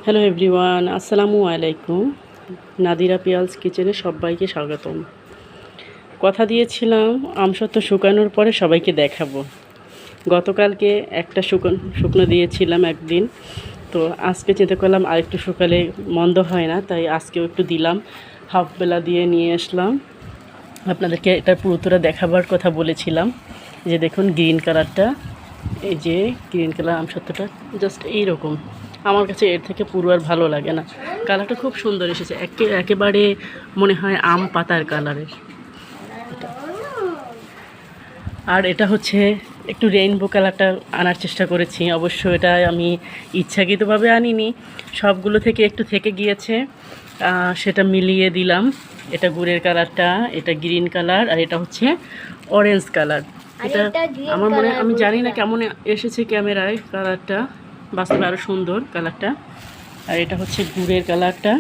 Hello everyone, আসসালামু আলাইকুম। নাদিরা পিয়ালস কিচেনে সবাইকে স্বাগতম। কথা দিয়েছিলাম আমসত্ত্ব শুকানোর পরে সবাইকে দেখাবো। গতকালকে একটা শুকনো দিয়েছিলাম একদিন, তো আজকে চিন্তা করলাম আরেকটু শুকালে মন্দ হয় না, তাই আজকেও একটু দিলাম। হাফ বেলা দিয়ে নিয়ে আসলাম। আপনাদেরকে এটার পুরোটা দেখাবার কথা বলেছিলাম। যে দেখুন গ্রিন কালারটা, এই যে গ্রিন কালার আমসত্ত্বটা জাস্ট এইরকম। আমার কাছে এর থেকে পুরো আর ভালো লাগে না। কালারটা খুব সুন্দর এসেছে, একেবারে মনে হয় আম পাতার কালারের। আর এটা হচ্ছে একটু রেইনবো কালারটা আনার চেষ্টা করেছি। অবশ্য এটা আমি ইচ্ছাকৃতভাবে আনিনি, সবগুলো থেকে একটু থেকে গিয়েছে, সেটা মিলিয়ে দিলাম। এটা গুড়ের কালারটা, এটা গ্রিন কালার, আর এটা হচ্ছে অরেঞ্জ কালার। এটা আমার মনে আমি জানি না কেমন এসেছে ক্যামেরায় কালারটা, বাস্তবে আরও সুন্দর কালারটা। আর এটা হচ্ছে গুড়ের কালারটা,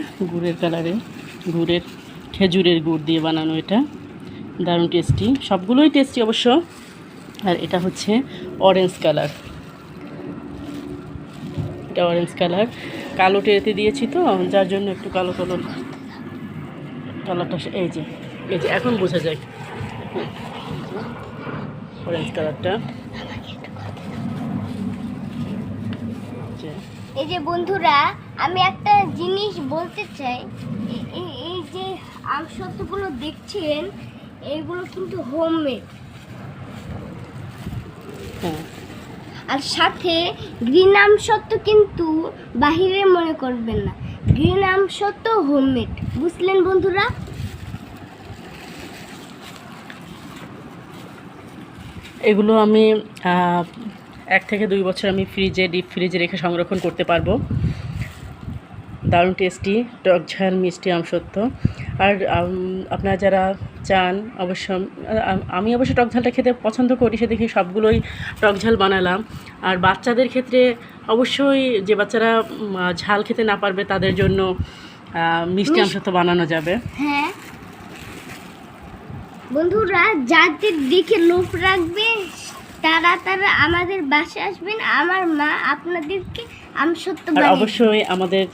গুড়ের খেজুরের গুড় দিয়ে বানানো, এটা দারুণ টেস্টি, সবগুলোই টেস্টি অবশ্য। আর এটা হচ্ছে অরেঞ্জ কালার, এটা অরেঞ্জ কালার। কালো টেরেতে দিয়েছি তো, যার জন্য একটু কালো কালো কালারটা। এই যে এখন বোঝা যায় অরেঞ্জ কালারটা। এই যে বন্ধুরা, আমি একটা জিনিস বলতে চাই। এই যে আমসত্ত্বগুলো দেখছেন, এগুলো কিন্তু হোমমেড। হ্যাঁ, আর সাথে গ্রিন আমসত্ত্ব কিন্তু বাহিরে মনে করবেন না, গ্রিন আমসত্ত্ব হোমমেড, বুঝলেন বন্ধুরা? এগুলো আমি 1 থেকে 2 বছর আমি ডিপ ফ্রিজে রেখে সংরক্ষণ করতে পারবো। দারুণ টেস্টি, টক ঝাল মিষ্টি আমসত্ত্ব। আর আপনারা যারা চান, অবশ্য আমি অবশ্য টক ঝালটা খেতে পছন্দ করি, সে দেখে সবগুলোই টক ঝাল বানালাম। আর বাচ্চাদের ক্ষেত্রে অবশ্যই, যে বাচ্চারা ঝাল খেতে না পারবে তাদের জন্য মিষ্টি আমসত্ত্ব বানানো যাবে। হ্যাঁ বন্ধুরা, যাদের দেখে লোভ রাখবে তারা আমাদের বাসায় আসবেন, আমার মা আপনাদেরকে আমসত্ত্ব আর বানিয়ে। অবশ্যই আমাদের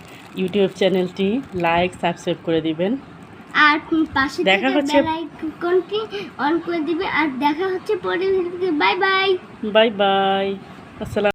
ইউটিউব চ্যানেলটি লাইক সাবস্ক্রাইব করে দিবেন। আর পাশে দেখা হচ্ছে, বেল আইকনটি অন করে দিবে। আর দেখা হচ্ছে পরের ভিডিওতে। Bye bye. বাই বাই, আসসালাম।